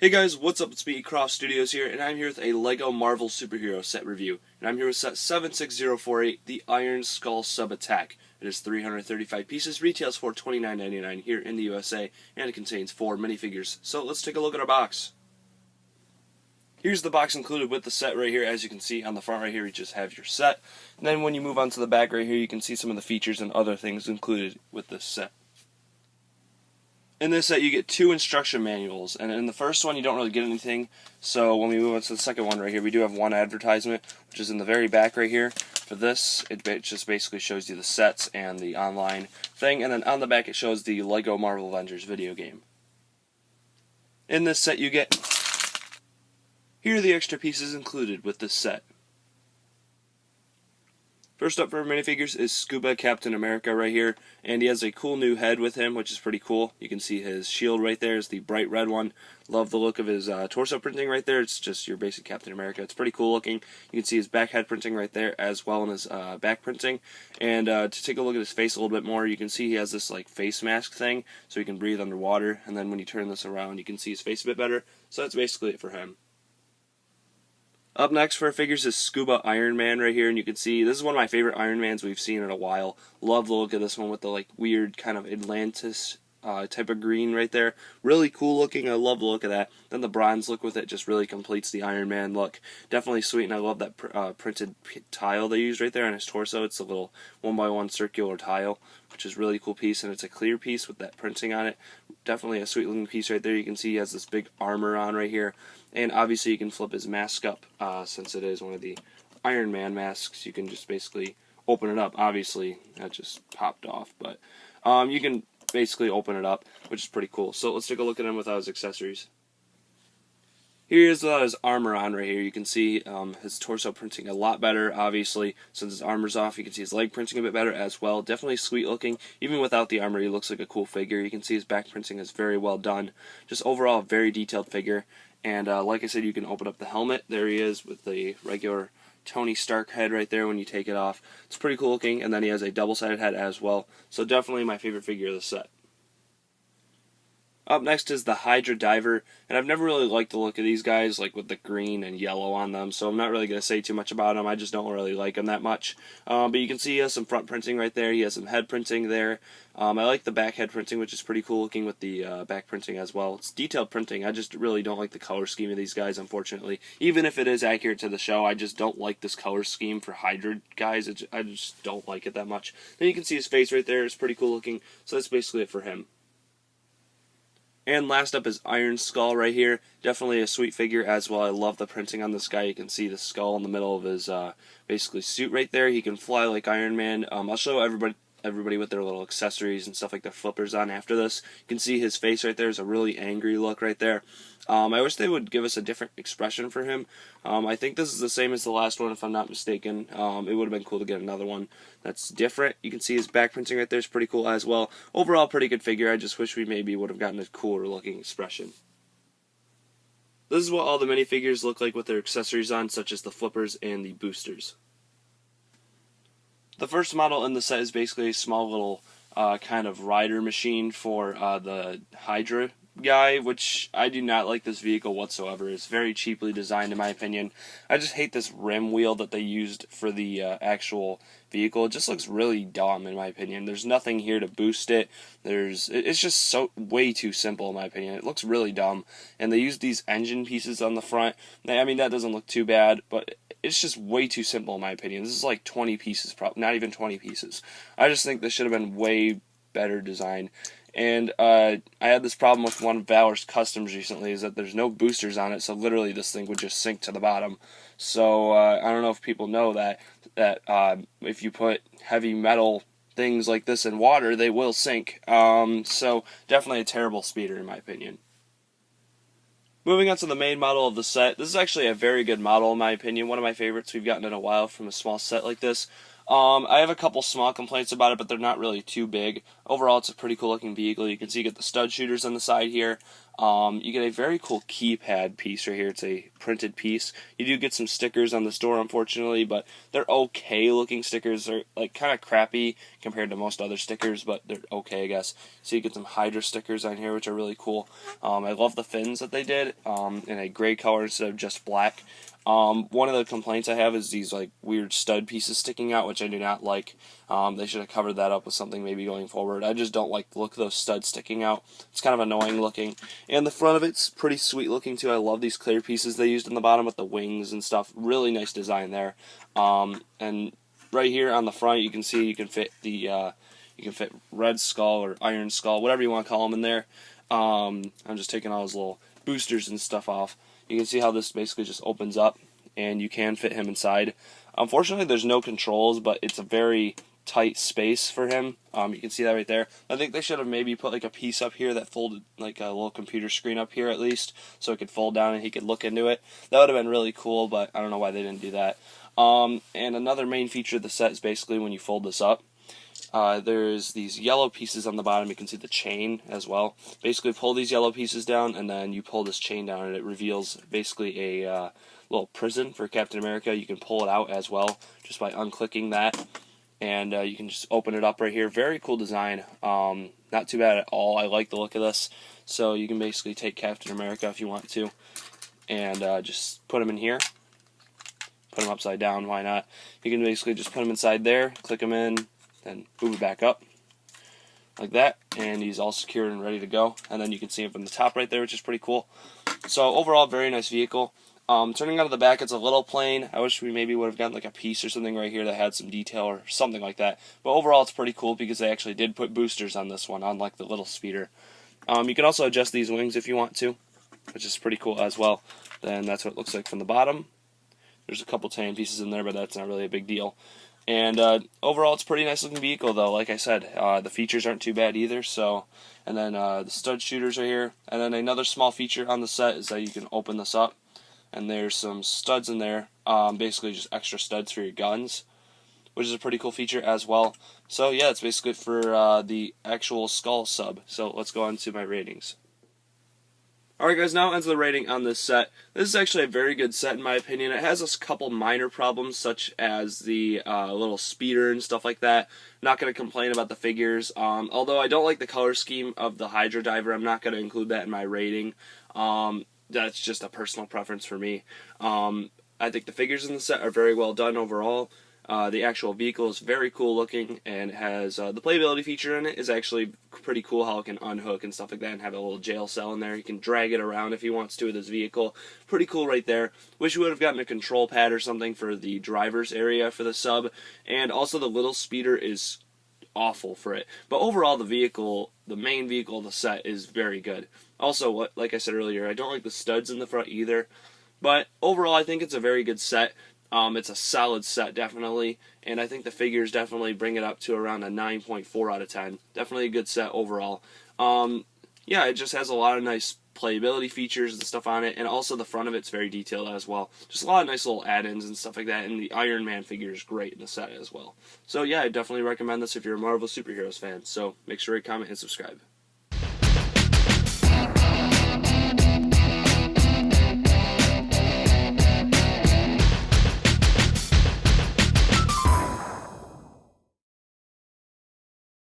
Hey guys, what's up? It's me, Croft Studios here, and I'm here with a LEGO Marvel superhero set review. And I'm here with set 76048, the Iron Skull Sub-Attack. It is 335 pieces, retails for $29.99 here in the USA, and it contains 4 minifigures. So let's take a look at our box. Here's the box included with the set right here. As you can see on the front right here, you just have your set. And then when you move on to the back right here, you can see some of the features and other things included with this set. In this set, you get 2 instruction manuals, and in the first one, you don't really get anything. So when we move on to the second one right here, we do have one advertisement, which is in the very back right here. For this, it just basically shows you the sets and the online thing, and then on the back, it shows the LEGO Marvel Avengers video game. In this set, you get... Here are the extra pieces included with this set. First up for minifigures is Scuba Captain America right here, and he has a cool new head with him, which is pretty cool. You can see his shield right there is the bright red one. Love the look of his torso printing right there. It's just your basic Captain America. It's pretty cool looking. You can see his back head printing right there as well as his back printing. And to take a look at his face a little bit more, you can see he has this like face mask thing, so he can breathe underwater. And then when you turn this around, you can see his face a bit better. So that's basically it for him. Up next for our figures is Scuba Iron Man right here, and you can see this is one of my favorite Iron Mans we've seen in a while. Love the look of this one with the like weird kind of Atlantis type of green right there. Really cool looking. I love the look of that. Then the bronze look with it just really completes the Iron Man look. Definitely sweet, and I love that printed tile they used right there on his torso. It's a little 1x1 circular tile, which is a really cool piece, and it's a clear piece with that printing on it. Definitely a sweet looking piece right there. You can see he has this big armor on right here, and obviously you can flip his mask up since it is one of the Iron Man masks. You can just basically open it up. Obviously that just popped off, but you can basically open it up, which is pretty cool. So let's take a look at him without his accessories. Here is his armor on right here. You can see his torso printing a lot better, obviously. Since his armor's off, you can see his leg printing a bit better as well. Definitely sweet looking. Even without the armor, he looks like a cool figure. You can see his back printing is very well done. Just overall, a very detailed figure. And like I said, you can open up the helmet. There he is with the regular Tony Stark head right there when you take it off. It's pretty cool looking. And then he has a double-sided head as well. So definitely my favorite figure of the set. Up next is the Hydra Diver, and I've never really liked the look of these guys, like with the green and yellow on them, so I'm not really going to say too much about them. I just don't really like them that much. But you can see he has some front printing right there. He has some head printing there. I like the back head printing, which is pretty cool looking with the back printing as well. It's detailed printing. I just really don't like the color scheme of these guys, unfortunately. Even if it is accurate to the show, I just don't like this color scheme for Hydra guys. I just don't like it that much. Then you can see his face right there. It's pretty cool looking, so that's basically it for him. And last up is Iron Skull right here. Definitely a sweet figure as well. I love the printing on this guy. You can see the skull in the middle of his basically suit right there. He can fly like Iron Man. I'll show everybody with their little accessories and stuff like their flippers on after this. You can see his face right there is a really angry look right there. I wish they would give us a different expression for him. I think this is the same as the last one if I'm not mistaken. It would have been cool to get another one that's different. You can see his back printing right there is pretty cool as well. Overall, pretty good figure. I just wish we maybe would have gotten a cooler looking expression. This is what all the minifigures look like with their accessories on, such as the flippers and the boosters. The first model in the set is basically a small little kind of rider machine for the Hydra guy, which I do not like this vehicle whatsoever. It's very cheaply designed in my opinion. I just hate this rim wheel that they used for the actual vehicle. It just looks really dumb in my opinion. There's nothing here to boost it. It's just so way too simple in my opinion. It looks really dumb, and they used these engine pieces on the front. I mean, that doesn't look too bad, but it's just way too simple in my opinion. This is like 20 pieces, probably not even 20 pieces. I just think this should have been way better design. And I had this problem with one of Valor's customs recently, is that there's no boosters on it, so literally this thing would just sink to the bottom. So I don't know if people know that if you put heavy metal things like this in water, they will sink. So definitely a terrible speeder in my opinion. Moving on to the main model of the set, this is actually a very good model in my opinion, one of my favorites we've gotten in a while from a small set like this. I have a couple small complaints about it, but they're not really too big. Overall, it's a pretty cool looking vehicle. You can see you get the stud shooters on the side here. You get a very cool keypad piece right here. It's a printed piece. You do get some stickers on the store, unfortunately, but they're okay looking stickers. They're like kind of crappy compared to most other stickers, but they're okay, I guess. So you get some Hydra stickers on here, which are really cool. I love the fins that they did in a gray color instead of just black. One of the complaints I have is these like weird stud pieces sticking out, which I do not like. They should have covered that up with something maybe going forward. I just don't like the look of those studs sticking out. It's kind of annoying looking. And the front of it's pretty sweet looking too. I love these clear pieces they used in the bottom with the wings and stuff. Really nice design there. And right here on the front, you can see you can fit the Red Skull or Iron Skull, whatever you want to call them in there. I'm just taking all those little boosters and stuff off. You can see how this basically just opens up, and you can fit him inside. Unfortunately, there's no controls, but it's a very tight space for him. You can see that right there. I think they should have maybe put like a piece up here that folded, like a little computer screen up here at least, so it could fold down and he could look into it. That would have been really cool, but I don't know why they didn't do that. And another main feature of the set is basically when you fold this up, there's these yellow pieces on the bottom. You can see the chain as well. Basically pull these yellow pieces down, and then you pull this chain down, and it reveals basically a little prison for Captain America. You can pull it out as well just by unclicking that, and you can just open it up right here. Very cool design. Not too bad at all. I like the look of this. So you can basically take Captain America if you want to, and just put him in here. Put him upside down, why not? You can basically just put him inside there, click him in, then move it back up like that, and he's all secure and ready to go. And then you can see him from the top right there, which is pretty cool. So overall, very nice vehicle. Turning out of the back, it's a little plain. I wish we maybe would have gotten like a piece or something right here that had some detail or something like that. But overall, it's pretty cool because they actually did put boosters on this one, unlike the little speeder. You can also adjust these wings if you want to, which is pretty cool as well. Then that's what it looks like from the bottom. There's a couple tan pieces in there, but that's not really a big deal. And overall, it's a pretty nice looking vehicle, though. Like I said, the features aren't too bad either. So, and then the stud shooters are here. And then another small feature on the set is that you can open this up, and there's some studs in there. Basically, just extra studs for your guns, which is a pretty cool feature as well. So yeah, it's basically for the actual Skull sub. So let's go on to my ratings. Alright guys, now onto the rating on this set. This is actually a very good set in my opinion. It has a couple minor problems such as the little speeder and stuff like that. I'm not going to complain about the figures. Although I don't like the color scheme of the Hydra Diver, I'm not going to include that in my rating. That's just a personal preference for me. I think the figures in the set are very well done overall. The actual vehicle is very cool looking, and it has the playability feature in it is actually pretty cool, how it can unhook and stuff like that and have a little jail cell in there. You can drag it around if he wants to with his vehicle. Pretty cool right there. Wish we would have gotten a control pad or something for the driver's area for the sub, and also the little speeder is awful for it. But overall, the vehicle, the main vehicle of the set, is very good. Also, like I said earlier, I don't like the studs in the front either, but overall I think it's a very good set. It's a solid set, definitely, and I think the figures definitely bring it up to around a 9.4 out of 10. Definitely a good set overall. Yeah, it just has a lot of nice playability features and stuff on it, and also the front of it's very detailed as well. Just a lot of nice little add-ins and stuff like that, and the Iron Man figure is great in the set as well. So yeah, I definitely recommend this if you're a Marvel Superheroes fan, so make sure you comment and subscribe.